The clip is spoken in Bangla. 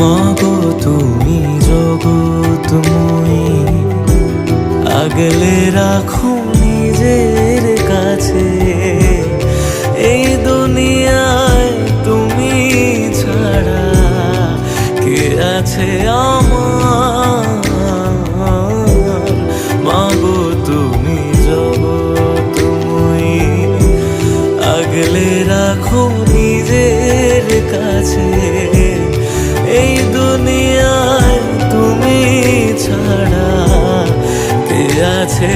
মাগো তুমি জগৎময়ী, আগলে রাখো নিজের কাছে। এই দুনিয়ায় তুমি ছাড়া কে আছে আমার? মাগো তুমি জগৎময়ী, আগলে রাখো নিজের কাছে। এই দুনিয়ায় তুমি ছাড়া কে আছে